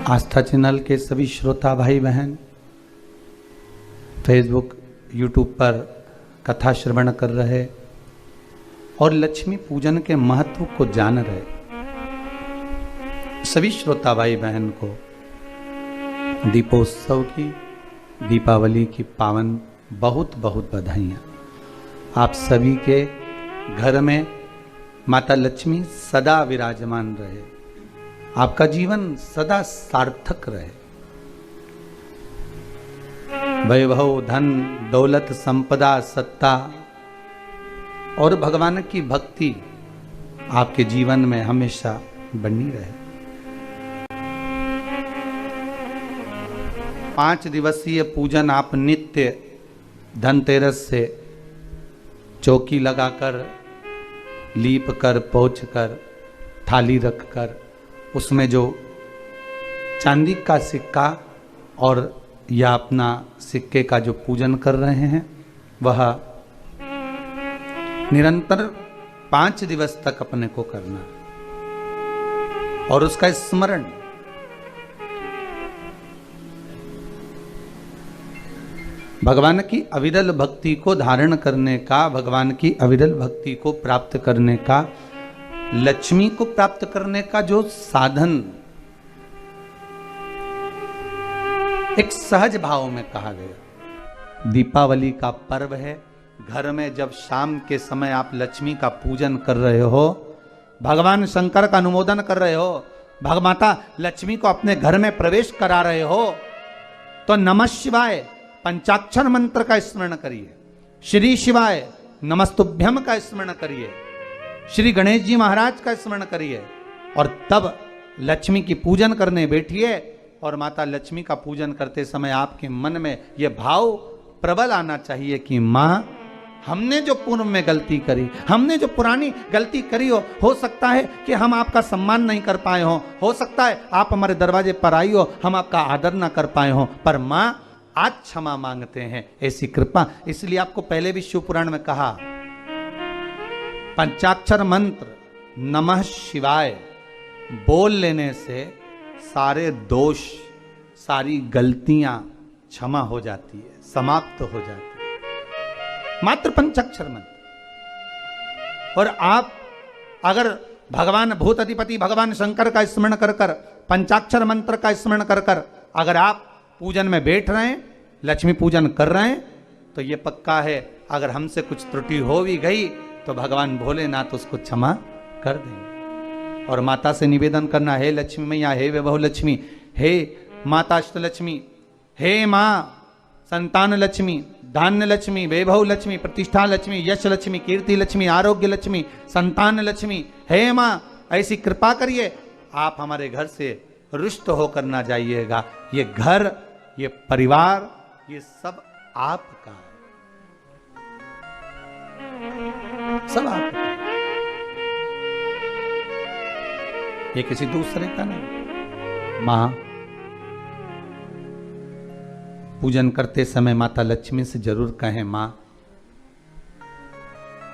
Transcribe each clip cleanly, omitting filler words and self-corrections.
आस्था channel के सभी श्रोता भाई बहन फेसबुक यूट्यूब पर कथा श्रवण कर रहे और लक्ष्मी पूजन के महत्व को जान रहे सभी श्रोता भाई बहन को दीपोत्सव की, दीपावली की पावन बहुत बहुत बधाइयाँ। आप सभी के घर में माता लक्ष्मी सदा विराजमान रहे, आपका जीवन सदा सार्थक रहे। वैभव, धन, दौलत, संपदा, सत्ता और भगवान की भक्ति आपके जीवन में हमेशा बनी रहे। 5 दिवसीय पूजन आप नित्य धनतेरस से चौकी लगाकर, लीप कर, पोंछ कर, थाली रख कर, उसमें जो चांदी का सिक्का और या अपना सिक्के का जो पूजन कर रहे हैं वह निरंतर 5 दिवस तक अपने को करना और उसका स्मरण। भगवान की अविरल भक्ति को धारण करने का, भगवान की अविरल भक्ति को प्राप्त करने का, लक्ष्मी को प्राप्त करने का जो साधन एक सहज भाव में कहा गया। दीपावली का पर्व है। घर में जब शाम के समय आप लक्ष्मी का पूजन कर रहे हो, भगवान शंकर का अनुमोदन कर रहे हो, भगमाता लक्ष्मी को अपने घर में प्रवेश करा रहे हो, तो नमः शिवाय पंचाक्षर मंत्र का स्मरण करिए, श्री शिवाय नमस्तुभ्यम का स्मरण करिए, श्री गणेश जी महाराज का स्मरण करिए और तब लक्ष्मी की पूजन करने बैठिए। और माता लक्ष्मी का पूजन करते समय आपके मन में यह भाव प्रबल आना चाहिए कि माँ, हमने जो पूर्व में गलती करी, हमने जो पुरानी गलती करी हो सकता है कि हम आपका सम्मान नहीं कर पाए हो सकता है आप हमारे दरवाजे पर आई हो, हम आपका आदर ना कर पाए हो, पर माँ आज क्षमा मांगते हैं, ऐसी कृपा। इसलिए आपको पहले भी शिव पुराण में कहा, पंचाक्षर मंत्र नमः शिवाय बोल लेने से सारे दोष, सारी गलतियां क्षमा हो जाती है, समाप्त हो जाती है, मात्र पंचाक्षर मंत्र। और आप अगर भगवान भूत अधिपति भगवान शंकर का स्मरण कर कर, पंचाक्षर मंत्र का स्मरण कर कर अगर आप पूजन में बैठ रहे हैं, लक्ष्मी पूजन कर रहे हैं, तो ये पक्का है अगर हमसे कुछ त्रुटि हो भी गई तो भगवान भोलेनाथ उसको क्षमा कर देंगे। और माता से निवेदन करना, हे लक्ष्मी मैया, हे वैभव लक्ष्मी, हे माता अष्टलक्ष्मी, हे माँ संतान लक्ष्मी, धान्य लक्ष्मी, वैभव लक्ष्मी, प्रतिष्ठा लक्ष्मी, यश लक्ष्मी, कीर्ति लक्ष्मी, आरोग्य लक्ष्मी, संतान लक्ष्मी, हे माँ ऐसी कृपा करिए, आप हमारे घर से रुष्ट होकर ना जाइएगा। ये घर, ये परिवार, ये सब आपका है, सब आपका है, ये किसी दूसरे का नहीं। मां, पूजन करते समय माता लक्ष्मी से जरूर कहें, मां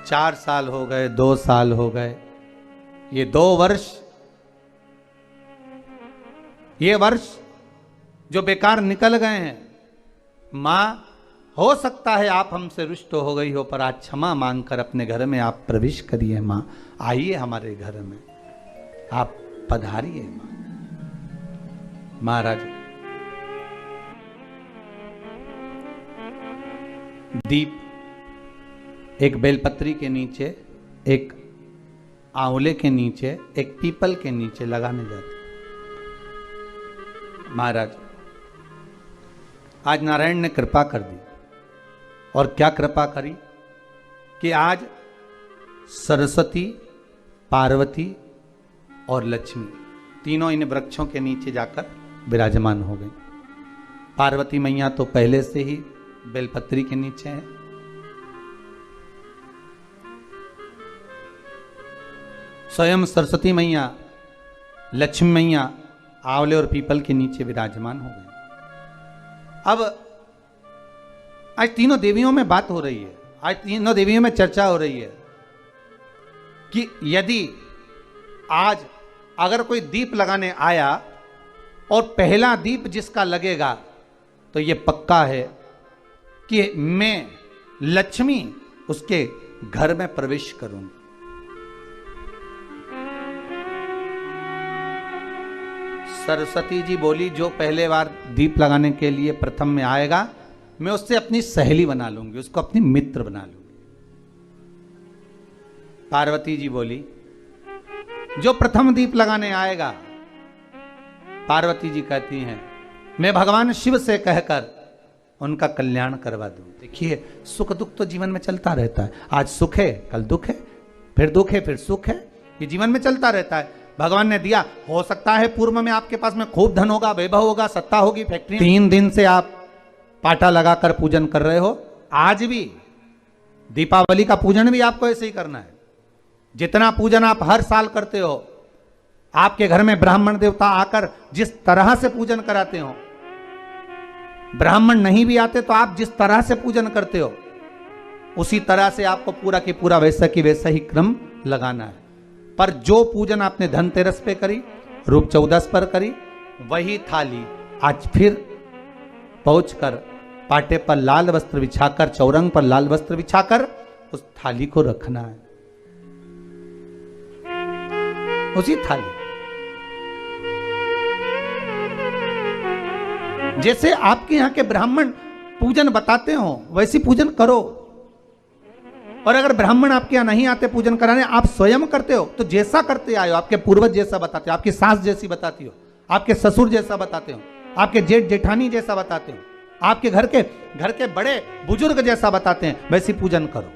4 साल हो गए, 2 साल हो गए, ये 2 वर्ष, ये वर्ष जो बेकार निकल गए हैं, मां हो सकता है आप हमसे रुष्ट हो गई हो, पर आज क्षमा मांगकर अपने घर में आप प्रवेश करिए। मां आइए हमारे घर में, आप पधारिए। मां महाराज, दीप एक बेलपत्री के नीचे, एक आंवले के नीचे, एक पीपल के नीचे लगाने जाते। महाराज, आज नारायण ने कृपा कर दी, और क्या कृपा करी कि आज सरस्वती, पार्वती और लक्ष्मी तीनों इन वृक्षों के नीचे जाकर विराजमान हो गई। पार्वती मैया तो पहले से ही बेलपत्री के नीचे है, स्वयं सरस्वती मैया, लक्ष्मी मैया आंवले और पीपल के नीचे विराजमान हो गए। अब आज तीनों देवियों में बात हो रही है, आज तीनों देवियों में चर्चा हो रही है कि यदि आज अगर कोई दीप लगाने आया और पहला दीप जिसका लगेगा तो ये पक्का है कि मैं लक्ष्मी उसके घर में प्रवेश करूंगी। सरस्वती जी बोली, जो पहले बार दीप लगाने के लिए प्रथम में आएगा मैं उससे अपनी सहेली बना लूंगी, उसको अपनी मित्र बना लूंगी। पार्वती जी बोली, जो प्रथम दीप लगाने आएगा, पार्वती जी कहती हैं मैं भगवान शिव से कहकर उनका कल्याण करवा दूं। देखिए, सुख दुख तो जीवन में चलता रहता है। आज सुख है, कल दुख है, फिर दुख है, फिर सुख है। ये जीवन में चलता रहता है। भगवान ने दिया, हो सकता है पूर्व में आपके पास में खूब धन होगा, वैभव होगा, सत्ता होगी, फैक्ट्री। 3 दिन से आप पाटा लगाकर पूजन कर रहे हो। आज भी दीपावली का पूजन भी आपको ऐसे ही करना है। जितना पूजन आप हर साल करते हो, आपके घर में ब्राह्मण देवता आकर जिस तरह से पूजन कराते हो, ब्राह्मण नहीं भी आते तो आप जिस तरह से पूजन करते हो, उसी तरह से आपको पूरा की पूरा वैसा की वैसा ही क्रम लगाना है। पर जो पूजन आपने धनतेरस पे करी, रूप चौदस पर करी, वही थाली आज फिर पहुंचकर पाटे पर लाल वस्त्र बिछाकर, चौरंग पर लाल वस्त्र बिछाकर उस थाली को रखना है। उसी थाली जैसे आपके यहां के ब्राह्मण पूजन बताते हो वैसी पूजन करो। और अगर ब्राह्मण आपके यहां नहीं आते पूजन कराने, आप स्वयं करते हो तो जैसा करते आए हो, आपके पूर्वज जैसा बताते हो, आपकी सास जैसी बताती हो, आपके ससुर जैसा बताते हो, आपके जेठ जेठानी जैसा बताते हो, आपके घर के बड़े बुजुर्ग जैसा बताते हैं, वैसी पूजन करो।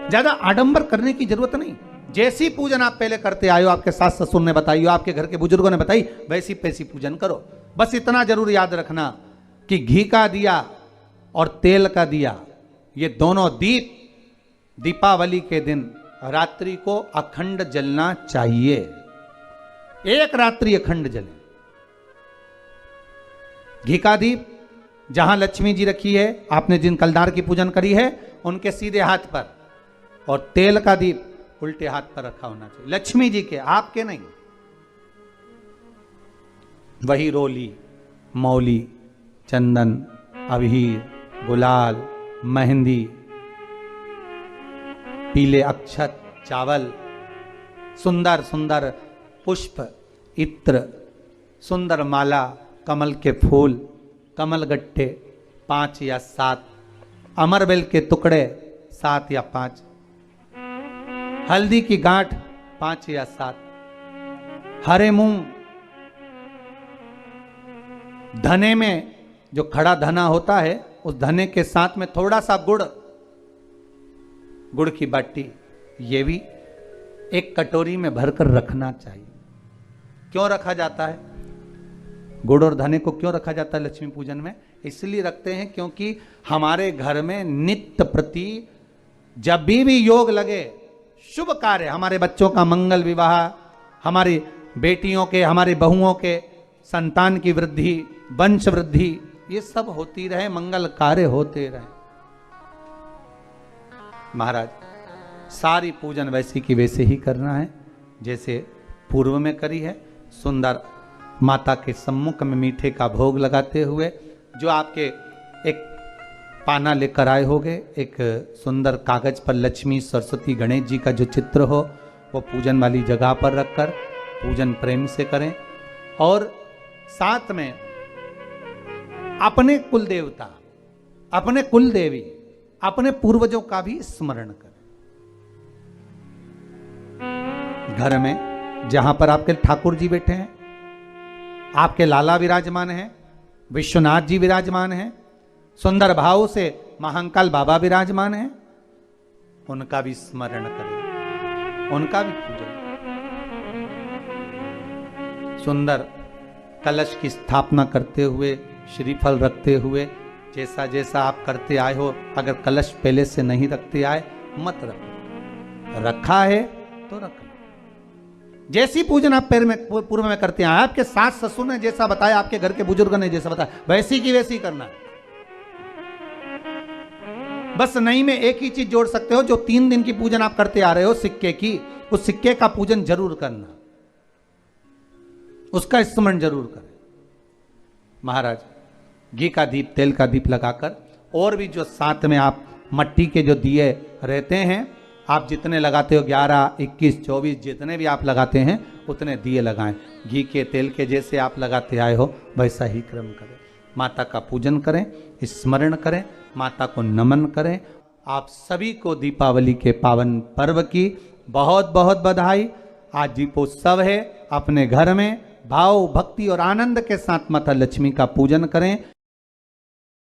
ज्यादा आडंबर करने की जरूरत नहीं। जैसी पूजन आप पहले करते आए हो, आपके सास ससुर ने बताई हो, आपके घर के बुजुर्गों ने बताई, वैसी पैसी पूजन करो। बस इतना जरूर याद रखना कि घी का दिया और तेल का दिया, ये दोनों दीप दीपावली के दिन रात्रि को अखंड जलना चाहिए। एक रात्रि अखंड जले। घी का दीप जहां लक्ष्मी जी रखी है, आपने जिन कलदार की पूजन करी है, उनके सीधे हाथ पर, और तेल का दीप उल्टे हाथ पर रखा होना चाहिए, लक्ष्मी जी के, आपके नहीं। वही रोली, मौली, चंदन, अबीर, गुलाल, मेहंदी, पीले अक्षत, चावल, सुंदर सुंदर पुष्प, इत्र, सुंदर माला, कमल के फूल, कमल गट्टे 5 या 7, अमरबेल के टुकड़े 7 या 5, हल्दी की गांठ 5 या 7, हरे मूंग, धने में जो खड़ा धना होता है, उस धने के साथ में थोड़ा सा गुड़ की बाटी, ये भी एक कटोरी में भरकर रखना चाहिए। क्यों रखा जाता है गुड़ और धने को? क्यों रखा जाता है लक्ष्मी पूजन में? इसलिए रखते हैं क्योंकि हमारे घर में नित्य प्रति जब भी योग लगे, शुभ कार्य, हमारे बच्चों का मंगल विवाह, हमारी बेटियों के, हमारी बहुओं के संतान की वृद्धि, वंश वृद्धि, ये सब होती रहे, मंगल कार्य होते रहे। महाराज, सारी पूजन वैसी की वैसे ही करना है जैसे पूर्व में करी है। सुंदर माता के सम्मुख में मीठे का भोग लगाते हुए, जो आपके एक पाना लेकर आए होगे, एक सुंदर कागज पर लक्ष्मी, सरस्वती, गणेश जी का जो चित्र हो, वो पूजन वाली जगह पर रखकर पूजन प्रेम से करें। और साथ में अपने कुल देवता, अपने कुल देवी, अपने पूर्वजों का भी स्मरण करें। घर में जहां पर आपके ठाकुर जी बैठे हैं, आपके लाला विराजमान हैं, विश्वनाथ जी विराजमान हैं, सुंदर भाव से महाकाल बाबा विराजमान हैं, उनका भी स्मरण करें, उनका भी पूजन। सुंदर कलश की स्थापना करते हुए, श्रीफल रखते हुए, जैसा जैसा आप करते आए हो, अगर कलश पहले से नहीं रखते आए मत रखो, रखा है तो रख लो। जैसी पूजन आप पूर्व में करते हैं, आपके सास ससुर ने जैसा बताया, आपके घर के बुजुर्ग ने जैसा बताया, वैसी की वैसी करना है। बस नहीं में एक ही चीज जोड़ सकते हो, जो 3 दिन की पूजन आप करते आ रहे हो सिक्के की, उस सिक्के का पूजन जरूर करना, उसका स्मरण जरूर करें। महाराज घी का दीप, तेल का दीप लगाकर, और भी जो साथ में आप मट्टी के जो दिए रहते हैं, आप जितने लगाते हो 11, 21, 24 जितने भी आप लगाते हैं उतने दिए लगाएं। घी के, तेल के जैसे आप लगाते आए हो वैसा ही क्रम करें। माता का पूजन करें, स्मरण करें, माता को नमन करें। आप सभी को दीपावली के पावन पर्व की बहुत बहुत बधाई। आज दीपोत्सव है, अपने घर में भाव, भक्ति और आनंद के साथ माता लक्ष्मी का पूजन करें।